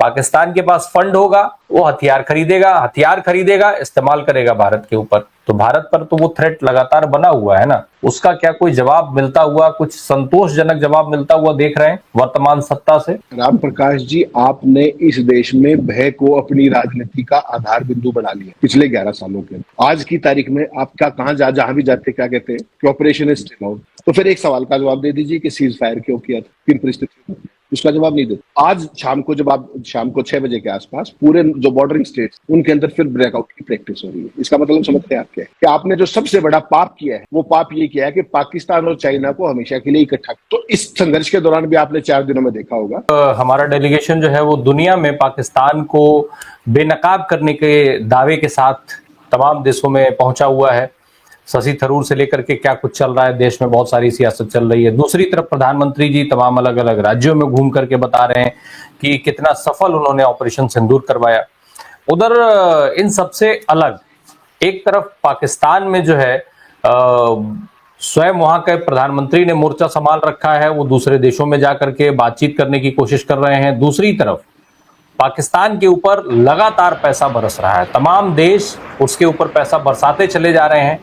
पाकिस्तान के पास फंड होगा, वो हथियार खरीदेगा, इस्तेमाल करेगा भारत के ऊपर। तो भारत पर तो वो थ्रेट लगातार बना हुआ है ना, उसका क्या कोई जवाब मिलता हुआ, कुछ संतोषजनक जवाब मिलता हुआ देख रहे हैं वर्तमान सत्ता से? राम प्रकाश जी, आपने इस देश में भय को अपनी राजनीति का आधार बिंदु बना लिया पिछले 11 सालों के। आज की तारीख में आप क्या कहां जहां भी जाते क्या कहते हैं कि ऑपरेशन इज स्टिल आउट। तो फिर एक सवाल का जवाब दे दीजिए कि सीज फायर क्यों किया था, किन परिस्थितियों में, उसका जवाब नहीं देते। आज शाम को 6 बजे के आसपास पूरे जो बॉर्डरिंग स्टेट्स उनके अंदर फिर ब्रेकआउट की प्रैक्टिस हो रही है। इसका मतलब समझते हैं आप क्या है कि आपने जो सबसे बड़ा पाप किया है वो पाप ये किया है कि पाकिस्तान और चाइना को हमेशा के लिए इकट्ठा। तो इस संघर्ष के दौरान भी आपने 4 दिनों में देखा होगा हमारा डेलीगेशन जो है वो दुनिया में पाकिस्तान को बेनकाब करने के दावे के साथ तमाम देशों में पहुंचा हुआ है। शशि थरूर से लेकर के क्या कुछ चल रहा है देश में, बहुत सारी सियासत चल रही है। दूसरी तरफ प्रधानमंत्री जी तमाम अलग अलग राज्यों में घूम करके बता रहे हैं कि कितना सफल उन्होंने ऑपरेशन सिंदूर करवाया। उधर इन सबसे अलग एक तरफ पाकिस्तान में जो है स्वयं वहां के प्रधानमंत्री ने मोर्चा संभाल रखा है, वो दूसरे देशों में जाकर के बातचीत करने की कोशिश कर रहे हैं। दूसरी तरफ पाकिस्तान के ऊपर लगातार पैसा बरस रहा है, तमाम देश उसके ऊपर पैसा बरसाते चले जा रहे हैं।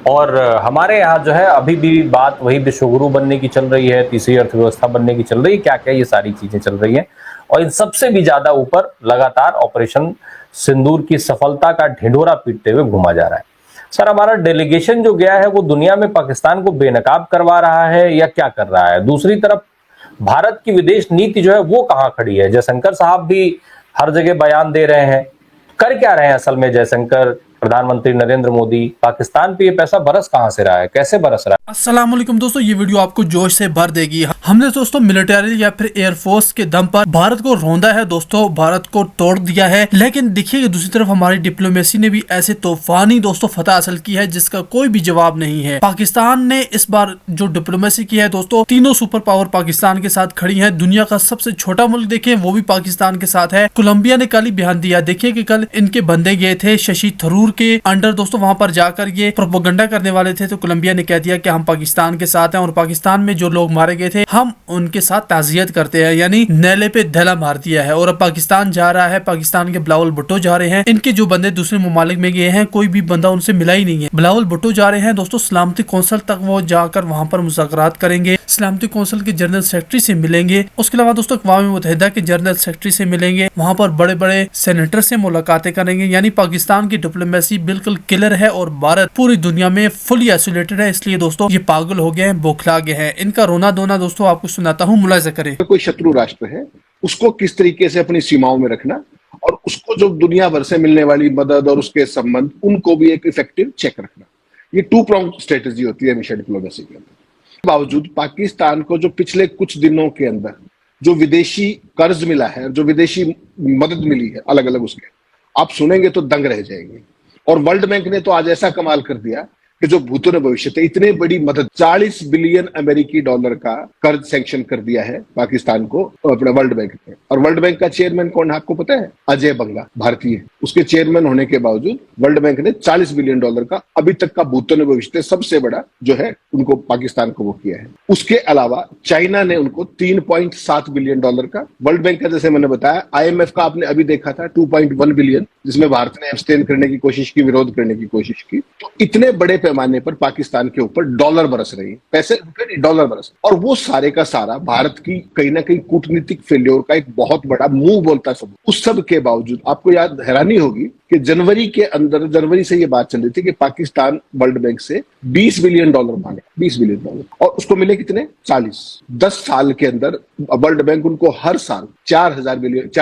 और हमारे यहाँ जो है अभी भी बात वही विश्वगुरु बनने की चल रही है, तीसरी अर्थव्यवस्था बनने की चल रही है, क्या क्या ये सारी चीजें चल रही हैं। और इन सबसे भी ज्यादा ऊपर लगातार ऑपरेशन सिंदूर की सफलता का ढिंढोरा पीटते हुए घूमा जा रहा है। सर, हमारा डेलीगेशन जो गया है वो दुनिया में पाकिस्तान को बेनकाब करवा रहा है या क्या कर रहा है? दूसरी तरफ भारत की विदेश नीति जो है वो कहाँ खड़ी है? जयशंकर साहब भी हर जगह बयान दे रहे हैं, कर क्या रहे हैं असल में जयशंकर, प्रधानमंत्री नरेंद्र मोदी? पाकिस्तान पे ये पैसा बरस कहां से रहा है, कैसे बरस रहा है? अस्सलाम वालेकुम दोस्तों, ये वीडियो आपको जोश से भर देगी। हमने दोस्तों मिलिट्री या फिर एयरफोर्स के दम पर भारत को रौंदा है दोस्तों, भारत को तोड़ दिया है। लेकिन देखिए दूसरी तरफ हमारी डिप्लोमेसी ने भी ऐसे तूफानी दोस्तों फतह हासिल की है जिसका कोई भी जवाब नहीं है। पाकिस्तान ने इस बार जो डिप्लोमेसी की है दोस्तों, तीनों सुपर पावर पाकिस्तान के साथ खड़ी है। दुनिया का सबसे छोटा मुल्क देखें वो भी पाकिस्तान के साथ है। कोलंबिया ने कल ही बयान दिया, देखिए कि कल इनके बंदे गए थे शशि थरूर के अंडर दोस्तों, वहां पर जाकर ये प्रोपेगेंडा करने वाले थे। तो कोलंबिया ने कह दिया कि हम पाकिस्तान के साथ हैं और पाकिस्तान में जो लोग मारे गए थे हम उनके साथ ताजियत करते हैं, यानी नेले पे धला मार दिया है। और अब पाकिस्तान जा रहा है, पाकिस्तान के बिलावल भुट्टो जा रहे हैं। इनके जो बंदे दूसरे ममालिक में गए हैं कोई भी बंदा उनसे मिला ही नहीं है। बिलावल भुट्टो जा रहे हैं दोस्तों सलामती कौंसिल तक, वो जाकर वहां पर मुज़ाकरात करेंगे, सलामती कौंसिल के जनरल सेक्रेटरी से मिलेंगे। उसके अलावा दोस्तों अक़वाम मुत्तहिदा के जनरल सेक्रेटरी से मिलेंगे, वहां पर बड़े बड़े सेनेटर से मुलाकातें करेंगे। यानी पाकिस्तान की डिप्लोमेसी बिल्कुल किलर है और भारत पूरी दुनिया में फुली आइसोलेटेड है। इसलिए दोस्तों ये पागल हो गए हैं, बौखला गए हैं। इनका रोना धोना दोस्तों आपको सुनाता हूँ, मुलाहिजा करें। कोई शत्रु राष्ट्र है उसको किस तरीके से अपनी सीमाओं में रखना और उसको जो दुनिया भर से मिलने वाली मदद और उसके संबंध उनको भी एक इफेक्टिव चेक रखना, ये 2 प्रोंग स्ट्रेटेजी होती है हमेशा डिप्लोमेसी के अंदर। बावजूद पाकिस्तान को जो पिछले कुछ दिनों के अंदर जो विदेशी कर्ज मिला है, जो विदेशी मदद मिली है अलग अलग, उसके आप सुनेंगे तो दंग रह जाएंगे। और वर्ल्ड बैंक ने तो आज ऐसा कमाल कर दिया कि जो भूतों ने भविष्य थे इतने बड़ी मदद, 40 बिलियन अमेरिकी डॉलर का कर्ज सैंक्शन कर दिया है पाकिस्तान को अपने वर्ल्ड बैंक ने। और वर्ल्ड बैंक का चेयरमैन कौन है आपको पता है? अजय बंगा, भारतीय। उसके चेयरमैन होने के बावजूद वर्ल्ड बैंक ने 40 बिलियन डॉलर का अभी तक का भूतों ने भविष्य सबसे बड़ा जो है उनको पाकिस्तान को वो किया है। उसके अलावा चाइना ने उनको 3.7 बिलियन डॉलर का, वर्ल्ड बैंक का जैसे मैंने बताया, IMF का आपने अभी देखा था 2.1 बिलियन, जिसमें भारत ने एब्सटेन करने की कोशिश की, विरोध करने की कोशिश की। तो इतने बड़े पैमाने पर पाकिस्तान के ऊपर डॉलर बरस रही है, पैसे डॉलर बरस, और वो सारे का सारा भारत की कहीं ना कहीं कूटनीतिक फेल्योर का एक बहुत बड़ा मुंह बोलता सबूत। उस सब के बावजूद आपको याद हैरानी होगी कि जनवरी के अंदर, जनवरी से ये बात चल रही थी कि पाकिस्तान वर्ल्ड बैंक से 20 बिलियन डॉलर मांगे, 20 बिलियन डॉलर, और उसको मिले कितने? 40। 10 साल के अंदर वर्ल्ड बैंक उनको हर साल 4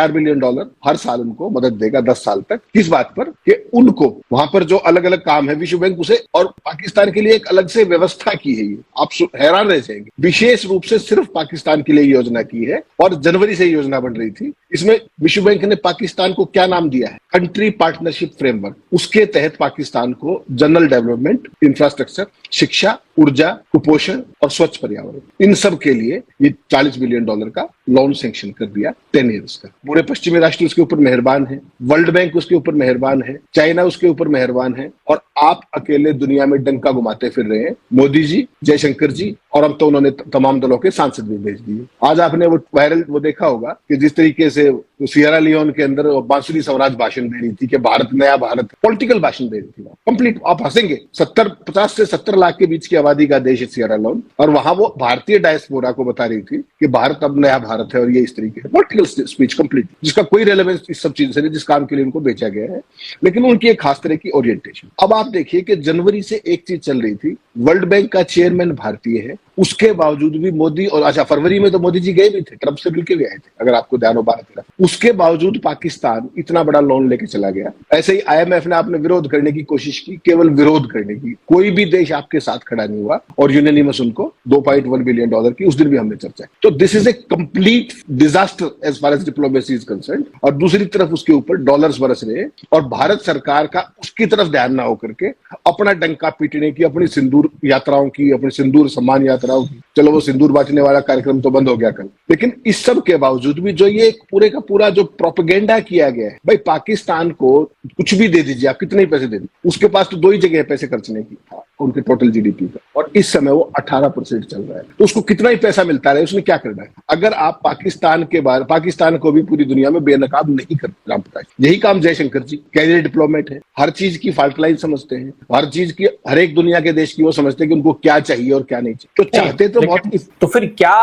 बिलियन डॉलर हर साल उनको मदद देगा 10 साल तक। किस बात पर? कि उनको वहां पर जो अलग अलग काम है विश्व बैंक उसे, और पाकिस्तान के लिए एक अलग से व्यवस्था की है। ये आप हैरान रह जाएंगे, विशेष रूप से सिर्फ पाकिस्तान के लिए योजना की है और जनवरी से योजना बन रही थी। इसमें विश्व बैंक ने पाकिस्तान को क्या नाम दिया है? Country partnership framework. उसके तहत पाकिस्तान को जनरल डेवलपमेंट, इंफ्रास्ट्रक्चर, शिक्षा, ऊर्जा, कुपोषण और स्वच्छ पर्यावरण, इन सब के लिए ये 40 बिलियन डॉलर का लोन सैंक्शन कर दिया 10 ईयर्स का। पूरे पश्चिमी राष्ट्र उसके ऊपर मेहरबान है, वर्ल्ड बैंक उसके ऊपर मेहरबान है, चाइना उसके ऊपर मेहरबान है, और आप अकेले दुनिया में डंका घुमाते फिर रहे हैं मोदी जी, जयशंकर जी और अब तो उन्होंने तमाम दलों के सांसद भी भेज दिए। आज आपने वो वायरल वो देखा होगा कि जिस तरीके से सियरा लियोन के अंदर बांसुरी स्वराज भाषण दे रही थी कि भारत नया भारत, पॉलिटिकल भाषण दे रही थी कंप्लीट। आप हंसेंगे, 50 से 70 लाख के बीच की आबादी का देश है सियरा लियोन, और वहां वो भारतीय डायस्पोरा को बता रही थी कि भारत अब नया भारत है, और ये इस तरीके से पॉलिटिकल स्पीच कंप्लीट, जिसका कोई रेलेवेंस इस सब चीज से नहीं, जिस काम के लिए उनको बेचा गया है, लेकिन उनकी एक खास तरह की ओरिएंटेशन। अब आप देखिए कि जनवरी से एक चीज चल रही थी, वर्ल्ड बैंक का चेयरमैन भारतीय है, उसके बावजूद भी मोदी, और अच्छा फरवरी में तो मोदी जी गए भी थे, ट्रंप से मिलकर भी आए थे, अगर आपको ध्यान हो 12-13, उसके बावजूद पाकिस्तान इतना बड़ा लोन लेके चला गया। ऐसे ही IMF ने आपने विरोध करने की कोशिश की, केवल विरोध करने की, कोई भी देश आपके साथ खड़ा नहीं हुआ, और यूनानिमस उनको $2.1 बिलियन की, उस दिन भी हमने चर्चा की। तो this is a complete disaster as far as diplomacy is concern. और दूसरी तरफ उसके ऊपर डॉलर्स बरस रहे, और भारत सरकार का उसकी तरफ ध्यान ना होकर के अपना डंका पीटने की, अपनी सिंदूर यात्राओं की, अपनी सिंदूर सम्मान यात्राओं की, चलो वो सिंदूर बांटने वाला कार्यक्रम तो बंद हो गया कल, लेकिन इस सब के बावजूद भी जो ये पूरे का पूरा जो प्रोपेगेंडा किया गया है, भाई पाकिस्तान को कुछ भी दे दीजिए, आप कितने ही पैसे दे दीजिए, उसके पास तो 2 ही जगह है पैसे खर्चने की, उनके टोटल GDP का, और इस समय वो 18% चल रहा है, तो उसको कितना ही पैसा मिलता है, उसने क्या करना है? अगर आप पाकिस्तान को भी पूरी दुनिया में बेनकाब नहीं करते, राम प्रकाश, यही काम जयशंकर जी, कैरियर डिप्लोमेट है, हर चीज की फाल्ट लाइन समझते हैं, हर चीज की, हर एक दुनिया के देश की वो समझते हैं कि उनको क्या चाहिए और क्या नहीं चाहिए, तो चाहते तो बहुत। तो फिर क्या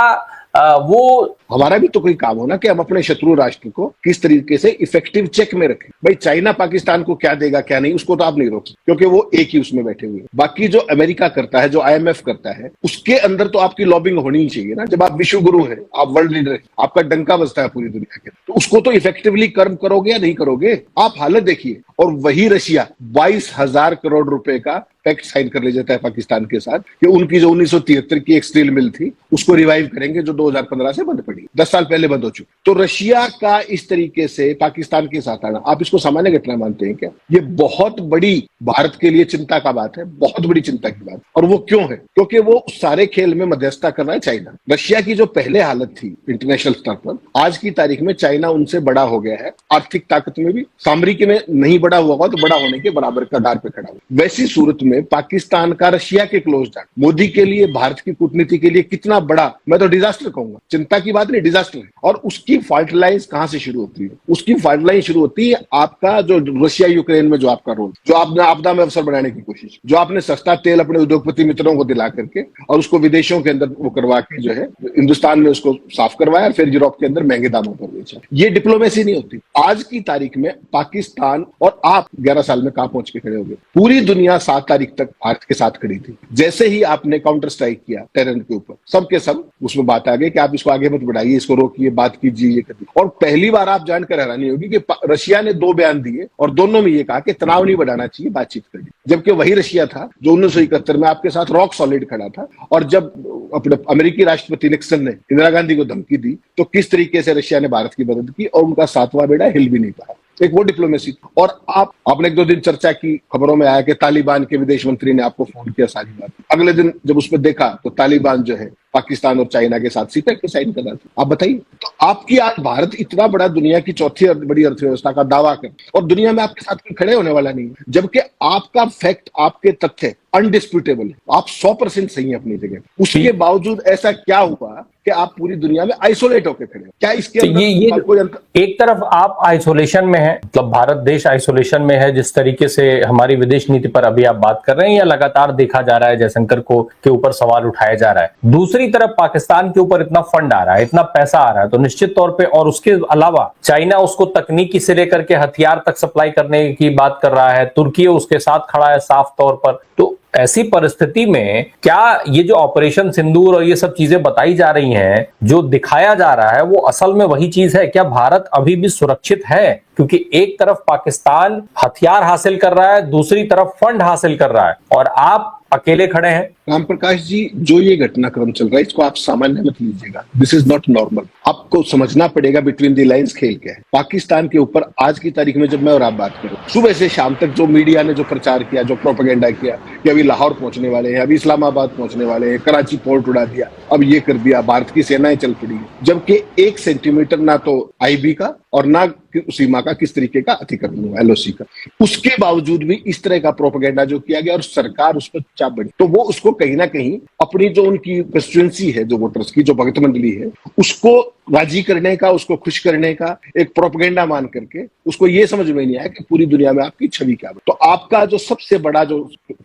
वो हमारा भी तो कोई काम हो ना कि हम अपने शत्रु राष्ट्र को किस तरीके से इफेक्टिव चेक में रखें। भाई चाइना पाकिस्तान को क्या देगा क्या नहीं, उसको तो आप नहीं रोक सकते, क्योंकि वो एक ही उसमें बैठे हुए हैं। बाकी जो अमेरिका करता है, जो IMF करता है, उसके अंदर तो आपकी लॉबिंग होनी ही चाहिए ना। जब आप विश्व गुरु हैं, आप वर्ल्ड लीडर हैं, आपका डंका बजता है पूरी दुनिया के, तो उसको तो इफेक्टिवली कर्म करोगे या नहीं करोगे? आप हालत देखिए। और वही रशिया 22,000 करोड़ रुपए का पैक्ट साइन कर ले जाता है पाकिस्तान के साथ कि उनकी जो 1973 की एक स्टील मिल थी उसको रिवाइव करेंगे, जो 2015 से बंद पड़ी, 10 साल पहले बंद हो चुकी। तो रशिया का इस तरीके से पाकिस्तान के साथ आना, आप इसको सामान्य घटना मानते हैं क्या? ये बहुत बड़ी भारत के लिए चिंता का बात है, बहुत बड़ी चिंता की बात। और वो क्यों है? क्योंकि वो सारे खेल में मध्यस्थता कर रहा है चाइना। रशिया की जो पहले हालत थी इंटरनेशनल स्तर पर, आज की तारीख में चाइना उनसे बड़ा हो गया है, आर्थिक ताकत में भी, सामरिक में नहीं बड़ा हुआ होगा तो बड़ा होने के बराबर का आधार पर खड़ा हुआ। वैसी सूरत में पाकिस्तान का रशिया के क्लोज जाना मोदी के लिए, भारत की कूटनीति के लिए कितना बड़ा, मैं तो डिजास्टर कहूंगा, चिंता की बात नहीं, डिजास्टर है। और उसकी फॉल्ट लाइन्स कहां से शुरू होती है? उसकी फॉल्ट लाइन शुरू होती है आपका जो रशिया यूक्रेन में जो आपका रोल, जो आपने आपदा में अवसर बनाने की कोशिश, जो आपने सस्ता तेल अपने उद्योगपति मित्रों को दिला करके और उसको विदेशों के अंदर वो करवा के जो है हिंदुस्तान में उसको साफ करवाया, फिर यूरोप के अंदर महंगे दामों पर बेचा। ये डिप्लोमेसी नहीं होती। आज की तारीख में पाकिस्तान और आप 11 साल में कहां पहुंच के खड़े हो गए? पूरी दुनिया 7 तारीख तक भारत के साथ खड़ी थी। जैसे ही आपने काउंटर स्ट्राइक किया टेरर के ऊपर, सबके सब उसमें बात आ गई कि आप इसको आगे मत बढ़ाइए, इसको रोकिए, बात कीजिए, ये करिए। और पहली बार आप जानकर हैरानी होगी कि रशिया ने 2 बयान दिए और दोनों में ये कहा कि तनाव नहीं बढ़ाना चाहिए, बातचीत करिए। जबकि वही रशिया था जो 1971 में आपके साथ रॉक सॉलिड खड़ा था। और जब अपने अमेरिकी राष्ट्रपति निक्सन ने इंदिरा गांधी को धमकी दी तो किस तरीके से रशिया ने भारत की मदद की और उनका 7वां बेड़ा हिल भी नहीं पाया। एक वो डिप्लोमेसी। और आपने 1-2 दिन चर्चा की, खबरों में आया कि तालिबान के विदेश मंत्री ने आपको फोन किया, सारी बात। अगले दिन जब उसमें देखा तो तालिबान जो है पाकिस्तान और चाइना के साथ सीपेक पे साइन कर रहा था। आप बताइए, तो आपकी आज भारत इतना बड़ा दुनिया की 4थी बड़ी अर्थव्यवस्था का दावा कर और दुनिया में आपके साथ कोई खड़े होने वाला नहीं है, जबकि आपका फैक्ट, आपके तथ्य अनडिस्प्यूटेबल है, आप 100% सही है अपनी जगह। उसके बावजूद ऐसा क्या हुआ कि आप पूरी दुनिया में आइसोलेट होकर खड़े हो? क्या इसके अंदर ये एक तरफ आप आइसोलेशन में है, मतलब भारत देश आइसोलेशन में है जिस तरीके से हमारी विदेश नीति पर अभी आप बात कर रहे हैं, या लगातार देखा जा रहा है जयशंकर को के ऊपर सवाल उठाया जा रहा है। दूसरी तरफ पाकिस्तान के ऊपर इतना फंड आ रहा है, इतना पैसा आ रहा है, तो निश्चित तौर पे, और उसके अलावा चाइना उसको तकनीकी से लेकर के हथियार तक सप्लाई करने की बात कर रहा है, तुर्की उसके साथ खड़ा है साफ तौर पर। तो ऐसी परिस्थिति में क्या ये जो ऑपरेशन सिंदूर और ये सब चीजें बताई जा रही हैं, जो दिखाया जा रहा है, वो असल में वही चीज है? क्या भारत अभी भी सुरक्षित है? क्योंकि एक तरफ पाकिस्तान हथियार हासिल कर रहा है, दूसरी तरफ फंड हासिल कर रहा है, और आप अकेले खड़े हैं। राम प्रकाश जी, जो ये घटनाक्रम चल रहा है इसको आप सामान्य मत लीजिएगा। This is not normal. आपको समझना पड़ेगा बिटवीन द लाइंस खेल क्या है। पाकिस्तान के ऊपर आज की तारीख में जब मैं और आप बात करूं, सुबह से शाम तक जो मीडिया ने जो प्रचार किया, जो प्रोपेगेंडा किया कि अभी लाहौर पहुंचने वाले हैं, अभी इस्लामाबाद पहुंचने वाले हैं, कराची पोर्ट उड़ा दिया, अब ये कर दिया, भारत की सेनाएं चल पड़ी, जबकि 1 सेंटीमीटर ना तो IB का और ना सीमा का किस तरीके का अतिक्रमण हुआ LOC का। उसके बावजूद भी इस तरह का प्रोपेगेंडा जो किया गया और सरकार उस पर चाप बढ़ी, तो वो उसको कहीं ना कहीं अपनी जो उनकी कंस्टिट्यूएंसी है, जो वोटर्स की जो भगत मंडली है, उसको राजी करने का, उसको खुश करने का एक प्रोपेगेंडा मान करके उसको ये समझ में नहीं आया कि पूरी दुनिया में आपकी छवि क्या है। तो आपका जो सबसे बड़ा जो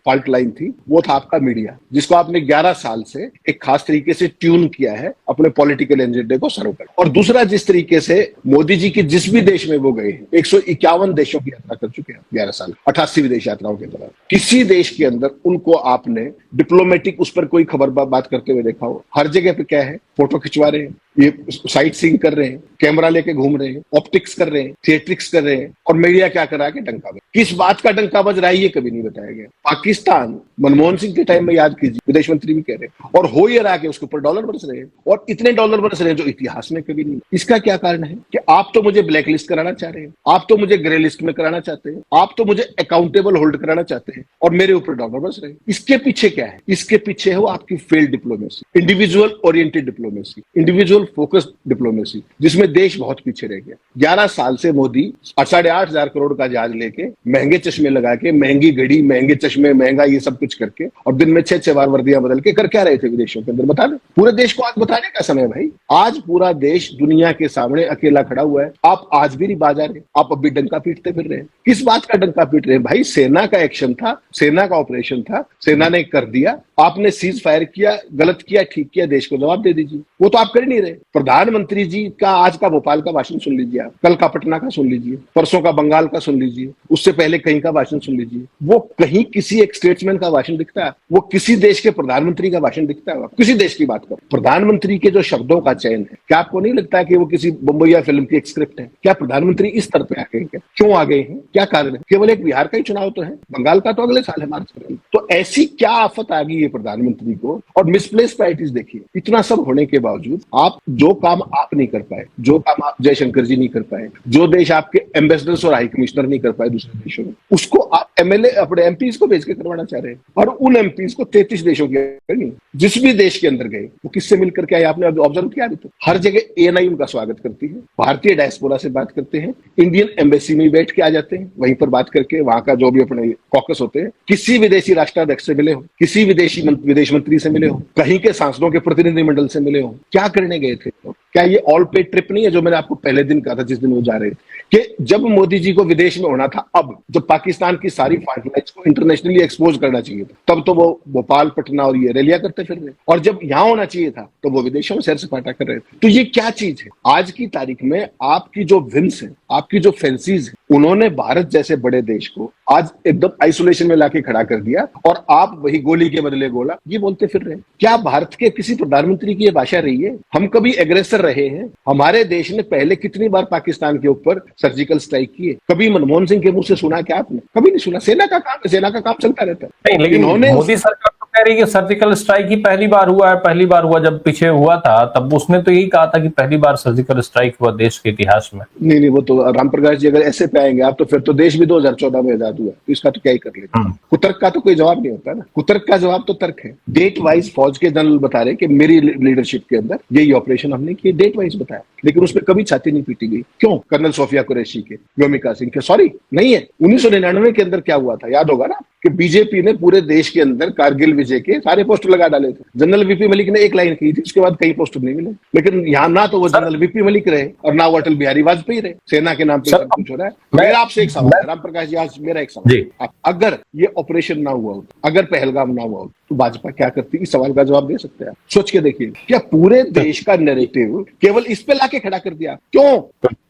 फॉल्ट लाइन थी वो था आपका मीडिया, जिसको आपने 11 साल से एक खास तरीके से ट्यून किया है अपने पॉलिटिकल एजेंडे को सर्व कर। और दूसरा, जिस तरीके से मोदी जी के जिस भी देश में वो गए, 151 देशों की यात्रा कर चुके हैं 11 साल, 88 विदेश यात्राओं के दौरान, किसी देश के अंदर उनको आपने डिप्लोमेटिक उस पर कोई खबर बात करते हुए देखा हो? हर जगह पे क्या है, फोटो खिंचवा रहे हैं, ये साइट सीइंग कर रहे हैं, कैमरा लेके घूम रहे हैं, ऑप्टिक्स कर रहे हैं, थिएट्रिक्स कर रहे हैं, और मीडिया क्या कर रहा है कि डंका बज। किस बात का डंका बज रहा है ये कभी नहीं बताया गया। पाकिस्तान मनमोहन सिंह के टाइम में, याद कीजिए, विदेश मंत्री भी कह रहे हैं, और हो ये रहा कि उसके ऊपर डॉलर बरस रहे हैं, और इतने डॉलर बरस रहे हैं जो इतिहास में कभी नहीं। इसका क्या कारण है कि आप तो मुझे ब्लैक लिस्ट कराना चाह रहे हैं, आप तो मुझे ग्रे लिस्ट में कराना चाहते हैं, आप तो मुझे अकाउंटेबल होल्ड कराना चाहते हैं, और मेरे ऊपर डॉलर बरस रहे हैं। इसके पीछे क्या है? इसके पीछे है वो आपकी failed diplomacy, individual oriented diplomacy, individual focused diplomacy, जिसमें देश बहुत पीछे रह गया। 11 साल से मोदी 8,500 करोड़ का जहाज लेके, महंगे चश्मे लगा के, महंगी घड़ी, महंगे चश्मे, महंगा ये सब कुछ करके, और दिन में 6-6 बार वर्दियां बदल के कर क्या रहे थे विदेशों के अंदर? बता दें, पूरे देश को आज बताने का समय है भाई। आज पूरा देश दुनिया के सामने अकेला खड़ा हुआ है। आप आज भी नहीं बाजा रहे, आप अब भी डंका पीटते फिर रहे हैं। किस बात का डंका पीट रहे हैं भाई? सेना का एक्शन था, सेना का ऑपरेशन था, सेना ने कर दिया, आपने सीज फायर किया, गलत किया, ठीक किया, देश को जवाब दे दीजिए। वो तो आप कर नहीं रहे। प्रधानमंत्री जी का आज का भोपाल का भाषण सुन लीजिए, आप कल का पटना का सुन लीजिए, परसों का बंगाल का सुन लीजिए, उससे पहले कहीं का भाषण सुन लीजिए। वो कहीं किसी एक स्टेट्समैन का भाषण दिखता है? वो किसी देश के प्रधानमंत्री का भाषण दिखता है? किसी देश की बात करो, प्रधानमंत्री के जो शब्दों का चयन है, क्या आपको नहीं लगता कि वो किसी बम्बईया फिल्म की एक स्क्रिप्ट है? क्या प्रधानमंत्री इस स्तर पे आ गए हैं? क्यों आ गए हैं? क्या कारण है? केवल एक बिहार का ही चुनाव तो है, बंगाल का तो अगले साल है, मार्च में। तो ऐसी क्या आफत आ गई है प्रधानमंत्री को? और मिसप्लेस प्रायोरिटीज देखिए। इतना सब होने के बावजूद आप जो काम आप नहीं कर पाए, जो काम आप जयशंकर जी नहीं कर पाए, जो देश आपके एम्बेसडर्स और हाई कमिश्नर नहीं कर पाए दूसरे देशों में, उसको आप MLA अपने MPs को भेज के करवाना चाह रहे हैं। और उन MPs को 33 देशों के नहीं, जिस भी देश के अंदर गए वो किससे मिलकर के आए? आपने ऑब्जर्व किया? अभी तो हर जगह ANI उनका स्वागत करती है, भारतीय डायस्पोरा से बात करते हैं, इंडियन एम्बेसी में बैठ के आ जाते हैं, वहीं पर बात करके वहां का जो भी अपने कॉकस होते हैं, किसी विदेशी राष्ट्राध्यक्ष से मिले हो, किसी विदेशी विदेश मंत्री से मिले हो, कहीं के सांसदों के प्रतिनिधिमंडल से मिले हो, क्या करने गए थे? क्या ये ऑल पेड ट्रिप नहीं है जो मैंने आपको पहले दिन कहा था, जिस दिन वो जा रहे थे, कि जब मोदी जी को विदेश में होना था, अब जब पाकिस्तान की सारी फॉल्ट लाइन्स को इंटरनेशनली एक्सपोज करना चाहिए था, तब तो वो भोपाल, पटना और ये रैलियां करते फिर रहे, और जब यहां होना चाहिए था तो वो विदेशों में सैर सपाटा कर रहे थे। तो ये क्या चीज है? आज की तारीख में आपकी जो विंस है, आपकी जो फैंसीज है, उन्होंने भारत जैसे बड़े देश को आज एकदम आइसोलेशन में लाके खड़ा कर दिया, और आप वही गोली के बदले गोला ये बोलते फिर रहे। क्या भारत के किसी प्रधानमंत्री की ये भाषा रही है? हम कभी एग्रेसर रहे हैं? हमारे देश ने पहले कितनी बार पाकिस्तान के ऊपर सर्जिकल स्ट्राइक किए? कभी मनमोहन सिंह के मुंह से सुना क्या आपने? कभी नहीं सुना। सेना का काम है, सेना का काम चलता रहता है। नहीं, लेकिन मोदी सरकार तो कह रही है कि सर्जिकल स्ट्राइक ही पहली बार हुआ है। पहली बार हुआ जब पीछे हुआ था, तब उसने तो यही कहा था कि पहली बार सर्जिकल स्ट्राइक हुआ देश के इतिहास में। नहीं, वो तो राम प्रकाश जी अगर ऐसे पे आएंगे आप, तो फिर तो देश भी 2014 में आजाद हुआ, तो इसका तो क्या ही कर लेते। कुतर्क का तो कोई जवाब नहीं होता ना। कुतर्क का जवाब तो तर्क है। डेट वाइज फौज के जनरल बता रहे कि मेरी लीडरशिप के अंदर यही ऑपरेशन हमने किए, डेट वाइज बताया, लेकिन उसमें कभी छाती नहीं पीटी गई। क्यों? कर्नल सोफिया कुरैशी के, व्योमिका सिंह के, सॉरी नहीं है। 1999 के अंदर क्या हुआ था याद होगा ना, कि बीजेपी ने पूरे देश के अंदर कारगिल विजय के सारे पोस्टर लगा डाले थे। जनरल VP मलिक ने एक लाइन की थी, उसके बाद कई पोस्टर नहीं मिले। लेकिन यहाँ ना तो वो जनरल VP मलिक रहे और ना वो अटल बिहारी वाजपेयी रहे। सेना के नाम पे सब कुछ हो रहा है। मेरा आपसे एक सवाल है राम प्रकाश जी, आज मेरा एक सवाल, अगर ये ऑपरेशन ना हुआ होता, अगर पहलगाम ना हुआ होता, तो भाजपा क्या करती? इस सवाल का जवाब दे सकते हैं? सोच के देखिए। क्या पूरे देश का नैरेटिव केवल इस पे लाके खड़ा कर दिया? क्यों?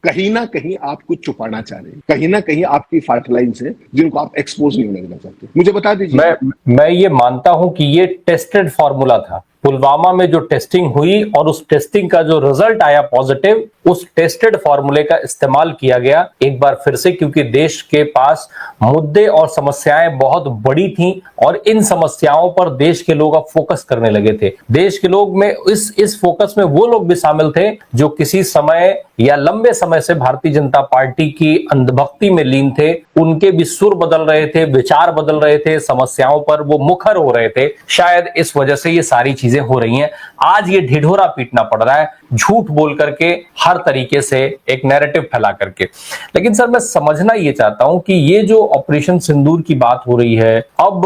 कहीं ना कहीं आप कुछ छुपाना चाह रहे हैं, कहीं ना कहीं आपकी फाल्ट लाइन्स है जिनको आप एक्सपोज नहीं होने देना चाहते। मुझे बता दीजिए। मैं ये मानता हूं कि ये टेस्टेड फॉर्मूला था। पुलवामा में जो टेस्टिंग हुई और उस टेस्टिंग का जो रिजल्ट आया पॉजिटिव, उस टेस्टेड फॉर्मूले का इस्तेमाल किया गया एक बार फिर से, क्योंकि देश के पास मुद्दे और समस्याएं बहुत बड़ी थीं और इन समस्याओं पर देश के लोग अब फोकस करने लगे थे। देश के लोग में इस फोकस में वो लोग भी शामिल थे जो किसी समय या लंबे समय से भारतीय जनता पार्टी की अंधभक्ति में लीन थे, उनके भी सुर बदल रहे थे, विचार बदल रहे थे, समस्याओं पर वो मुखर हो रहे थे। शायद इस वजह से ये सारी चीजें हो रही हैं। आज ये ढिढोरा पीटना पड़ रहा है, झूठ बोल करके, हर तरीके से एक नैरेटिव फैला करके। लेकिन सर, मैं समझना ये चाहता हूं कि ये जो ऑपरेशन सिंदूर की बात हो रही है, अब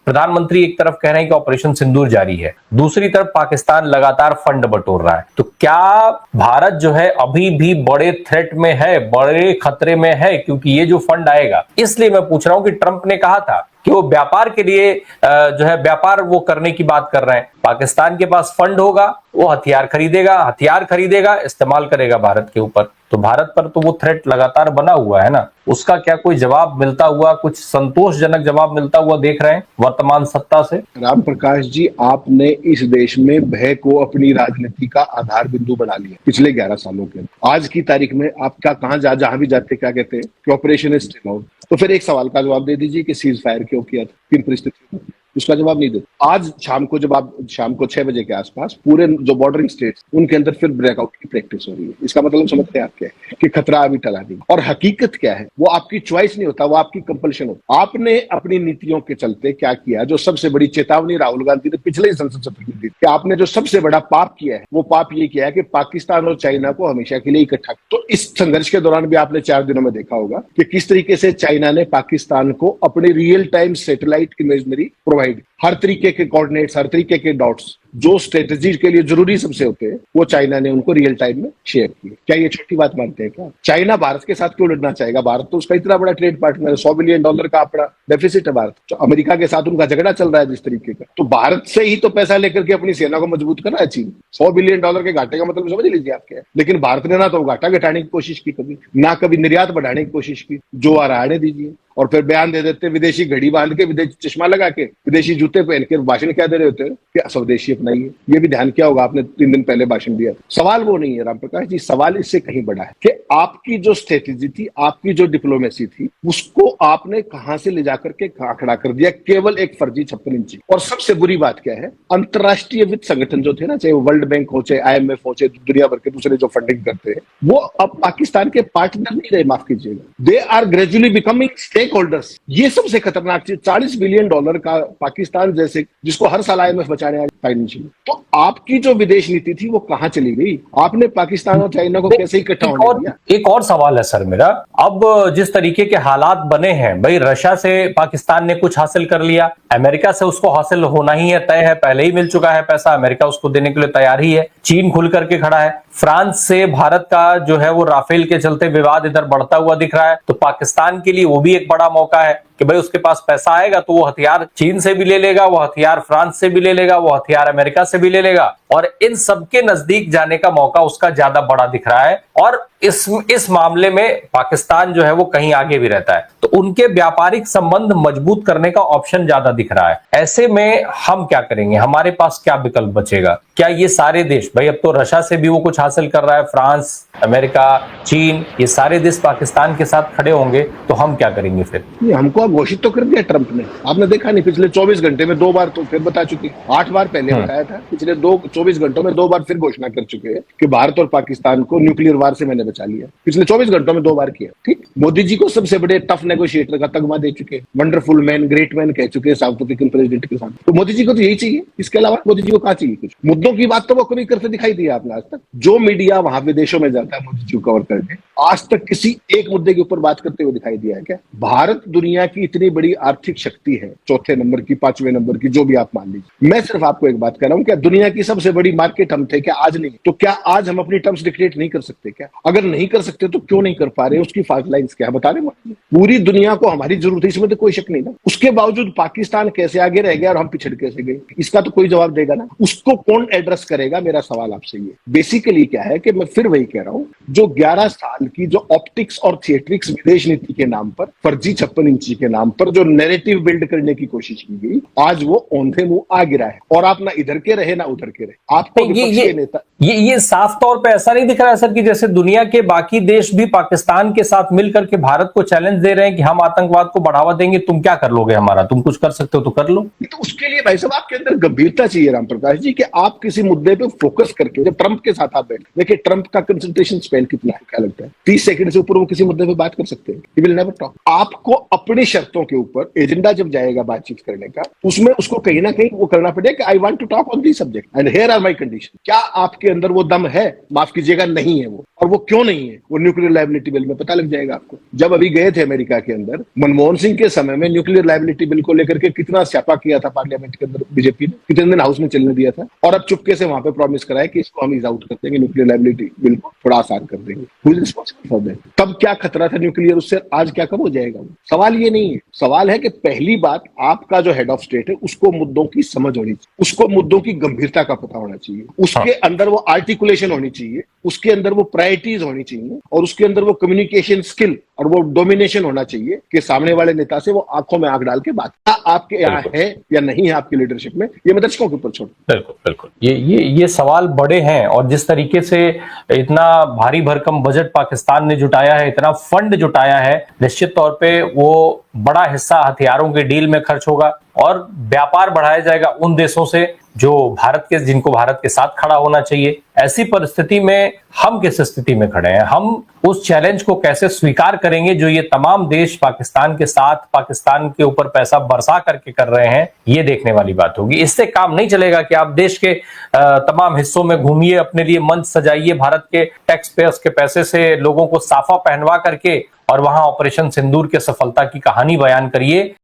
प्रधानमंत्री एक तरफ कह रहे हैं कि ऑपरेशन सिंदूर जारी है, दूसरी तरफ पाकिस्तान लगातार फंड बटोर रहा है, तो क्या भारत जो है अभी भी बड़े थ्रेट में है, बड़े खतरे में है? क्योंकि ये जो फंड आएगा, इसलिए मैं पूछ रहा हूं कि ट्रंप ने कहा था कि वो व्यापार के लिए जो है व्यापार वो करने की बात कर रहे हैं। पाकिस्तान के पास फंड होगा, वो हथियार खरीदेगा, इस्तेमाल करेगा भारत के ऊपर। तो भारत पर तो वो थ्रेट लगातार बना हुआ है ना, उसका क्या कोई जवाब मिलता हुआ, कुछ संतोषजनक जवाब मिलता हुआ देख रहे हैं वर्तमान सत्ता से? राम प्रकाश जी, आपने इस देश में भय को अपनी राजनीति का आधार बिंदु बना लिया पिछले 11 सालों के। आज की तारीख में आप क्या कहां जहां भी जाते क्या कहते हैं कि ऑपरेशन इज स्टिल आउट। तो फिर एक सवाल का जवाब दे दीजिए कि सीज फायर क्यों किया था, किन परिस्थितियों में, उसका जवाब नहीं देते। आज शाम को जब आप शाम को 6 बजे के आसपास पूरे जो बॉर्डरिंग स्टेट्स उनके अंदर फिर ब्रेकआउट की प्रैक्टिस हो रही है। इसका मतलब समझते हैं आप क्या है कि खतरा अभी टला नहीं। और हकीकत क्या है, वो आपकी चॉइस नहीं होता, वो आपकी कंपल्शन होता। आपने अपनी नीतियों के चलते क्या किया, जो सबसे बड़ी चेतावनी राहुल गांधी ने पिछले संसद सत्र में दी कि आपने जो सबसे बड़ा पाप किया है, वो पाप ये किया है कि पाकिस्तान और चाइना को हमेशा के लिए इकट्ठा। तो इस संघर्ष के दौरान भी आपने 4 दिनों में देखा होगा कि किस तरीके से चाइना ने पाकिस्तान को अपनी real time satellite imagery provide, हर तरीके के कोऑर्डिनेट्स, हर तरीके के डॉट्स जो स्ट्रेटेजी के लिए जरूरी सबसे होते हैं, वो चाइना ने उनको रियल टाइम में शेयर किए। क्या ये छोटी बात मानते हैं क्या? चाइना भारत के साथ क्यों लड़ना चाहेगा? भारत तो उसका इतना बड़ा ट्रेड पार्टनर है, $100 बिलियन का अपना डेफिसिट है भारत। तो अमेरिका के साथ उनका झगड़ा चल रहा है जिस तरीके का, तो भारत से ही तो पैसा लेकर के अपनी सेना को मजबूत करना है चीन। $100 बिलियन के घाटे का मतलब समझ लीजिए आप क्या है। लेकिन भारत ने ना तो घाटा घटाने की कोशिश की कभी, ना कभी निर्यात बढ़ाने की कोशिश की। जो आ रहा है दीजिए, और फिर बयान दे देते, विदेशी घड़ी बांध के, विदेशी चश्मा लगा के, विदेशी जूते पहन के भाषण क्या दे रहे होते हैं कि स्वदेशी अपनाइए। ये भी ध्यान किया होगा आपने, 3 दिन पहले भाषण दिया। सवाल वो नहीं है राम प्रकाश जी, सवाल इससे कहीं बड़ा है कि आपकी जो स्ट्रेटेजी थी, आपकी जो डिप्लोमेसी थी, उसको आपने कहां से ले जाकर के कहां खड़ा कर दिया, केवल एक फर्जी 56 इंची। और सबसे बुरी बात क्या है, अंतरराष्ट्रीय वित्त संगठन जो थे ना, चाहे वो वर्ल्ड बैंक हो, चाहे IMF हो, चाहे दुनिया भर के दूसरे जो फंडिंग करते हैं, वो अब पाकिस्तान के पार्टनर नहीं रहे, माफ कीजिएगा। They are gradually becoming stakeholders. ये सबसे खतरनाक चीज, $40 बिलियन का पाकिस्तान जैसे, जिसको हर साल IMF बचाने आए फाइनेंशियली। तो आपकी जो विदेश नीति थी वो कहां चली गई? आपने पाकिस्तान और चाइना को कैसे इकट्ठा होने दिया? एक और सवाल है सर मेरा, अब जिस तरीके के हालात बने हैं, भाई रशिया से पाकिस्तान ने कुछ हासिल कर लिया, अमेरिका से उसको हासिल होना ही है, तय है, पहले ही मिल चुका है पैसा, अमेरिका उसको देने के लिए तैयार ही है, चीन खुल करके खड़ा है, फ्रांस से भारत का जो है वो राफेल के चलते विवाद इधर बढ़ता हुआ दिख रहा है। तो पाकिस्तान के लिए वो भी एक बड़ा मौका है कि भाई उसके पास पैसा आएगा तो वो हथियार चीन से भी ले लेगा, वो हथियार फ्रांस से भी ले लेगा, वो हथियार अमेरिका से भी ले लेगा, और इन सबके नजदीक जाने का मौका उसका ज्यादा बड़ा दिख रहा है। और इस मामले में पाकिस्तान जो है वो कहीं आगे भी रहता है, तो उनके व्यापारिक संबंध मजबूत करने का ऑप्शन ज्यादा दिख रहा है। ऐसे में हम क्या करेंगे, हमारे पास क्या विकल्प बचेगा? क्या ये सारे देश, भाई अब तो रशिया से भी वो कुछ हासिल कर रहा है, फ्रांस, अमेरिका, चीन, ये सारे देश पाकिस्तान के साथ खड़े होंगे, तो हम क्या करेंगे फिर? हमको घोषित तो कर दिया ट्रंप ने, आपने देखा नहीं, पिछले 24 घंटे में 2 बार तो फिर बता चुके, 8 बार पहले बताया था, पिछले 24 घंटों में 2 बार फिर घोषणा कर चुके हैं कि भारत और पाकिस्तान को न्यूक्लियर वार से मैंने बचा लिया। पिछले 24 घंटों में 2 बार किया। ठीक, मोदी जी को सबसे बड़े टफ नेगोशिएटर का तगमा दे चुके, वंडरफुल मैन, ग्रेट मैन कह चुके साउथ अफ्रीकन प्रेसिडेंट के साथ। तो मोदी जी को तो यही चाहिए, इसके अलावा मोदी जी को कहाँ चाहिए कुछ? मुद्दों की बात तो वो कभी करते दिखाई दिया आपने आज तक? जो मीडिया वहां विदेशों में जाता है मोदी जी को कवर करने, आज तक किसी एक मुद्दे के ऊपर बात करते हुए दिखाई दिया है क्या? भारत दुनिया की इतनी बड़ी आर्थिक शक्ति है, 4थे नंबर की, 5वें नंबर की, जो भी आप मान लीजिए। मैं सिर्फ आपको एक बात कह रहा हूं, क्या दुनिया की सबसे बड़ी मार्केट हम थे क्या? आज नहीं। तो क्या आज हम अपनी टर्म्स डिक्टेट नहीं कर सकते क्या? अगर नहीं कर सकते तो क्यों नहीं कर पा रहे? उसकी फाल्ट लाइंस क्या बता रहे? पूरी दुनिया को हमारी जरूरत है, इसमें तो कोई शक नहीं ना। उसके बावजूद पाकिस्तान कैसे आगे रह गया और हम पिछड़ कैसे गए, इसका तो कोई जवाब देगा ना। उसको कौन एड्रेस करेगा? मेरा सवाल आपसे ये बेसिकली क्या है कि मैं फिर वही कह रहा हूं, जो 11 साल की जो ऑप्टिक्स और थिएट्रिक्स विदेश नीति के नाम पर, फर्जी 56 इंची के के नाम पर जो नैरेटिव बिल्ड करने की कोशिश की गई, आज वो औंधे मुंह आ गिरा है। और आप ना इधर के रहे ना उधर के रहे। आपको विपक्ष के नेता ये साफ तौर पे ऐसा नहीं दिख रहा है सर कि जैसे दुनिया के बाकी देश भी पाकिस्तान के साथ मिलकर के भारत को चैलेंज दे रहे हैं कि हम आतंकवाद को बढ़ावा देंगे, तुम क्या कर लोगे हमारा, तुम कुछ कर सकते हो तो कर लो। तो उसके लिए भाई साहब आपके अंदर गंभीरता चाहिए राम प्रकाश जी, कि आप किसी मुद्दे पे फोकस करके, जब ट्रंप के साथ आप बैठे, देखिए ट्रंप का कंसंट्रेशन स्पेन कितना है, क्या लगता है 30 सेकंड से ऊपर वो किसी मुद्दे पे बात कर सकते हैं? He will never talk. आपको अपनी शर्तों के ऊपर एजेंडा जब जाएगा बातचीत करने का, उसमें उसको कहीं ना कहीं वो करना पड़ेगा कि I want to talk on this subject and here are my condition. क्या आपके अंदर वो दम है? माफ कीजिएगा, नहीं है वो। और वो क्यों नहीं है? वो न्यूक्लियर लायबिलिटी बिल में पता लग जाएगा आपको। जब अभी गए थे अमेरिका के अंदर, मनमोहन सिंह के समय में न्यूक्लियर लायबिलिटी बिल को लेकर के कितना स्यापा किया था पार्लियामेंट के अंदर बीजेपी ने, कितने दिन हाउस में चलने दिया था, और अब चुपके से वहां पे प्रॉमिस कराया कि इसको हम इज आउट कर देंगे, न्यूक्लियर लायबिलिटी बिल को थोड़ा आसान कर देंगे। Who is responsible for that? तब क्या खतरा था न्यूक्लियर, उससे आज क्या कम हो जाएगा? सवाल ये नहीं है। सवाल है कि पहली बात, आपका जो हेड ऑफ स्टेट है उसको मुद्दों की समझ होनी चाहिए, उसको मुद्दों की गंभीरता का पता होना चाहिए, उसके अंदर वो आर्टिकुलेशन होनी चाहिए, उसके अंदर वो प्रायोरिटीज होनी चाहिए, और उसके अंदर वो कम्युनिकेशन स्किल और वो डोमिनेशन होना चाहिए कि सामने वाले नेता से वो आंखों में आंख डाल के बात, आपके यहाँ है या नहीं है आपकी लीडरशिप में, ये मैं दर्शकों के ऊपर छोड़। बिल्कुल बिल्कुल, ये सवाल बड़े हैं। और जिस तरीके से इतना भारी भरकम बजट पाकिस्तान ने जुटाया है, इतना फंड जुटाया है, निश्चित तौर पे वो बड़ा हिस्सा हथियारों के डील में खर्च होगा और व्यापार बढ़ाया जाएगा उन देशों से जो जिनको भारत के साथ खड़ा होना चाहिए। ऐसी परिस्थिति में हम किस स्थिति में खड़े हैं? हम उस चैलेंज को कैसे स्वीकार करेंगे जो ये तमाम देश पाकिस्तान के साथ, पाकिस्तान के ऊपर पैसा बरसा करके कर रहे हैं? ये देखने वाली बात होगी। इससे काम नहीं चलेगा कि आप देश के तमाम हिस्सों में घूमिए, अपने लिए मंच सजाइए, भारत के टैक्स पेयर्स के पैसे से लोगों को साफा पहनवा करके और वहां ऑपरेशन सिंदूर के सफलता की कहानी बयान करिए।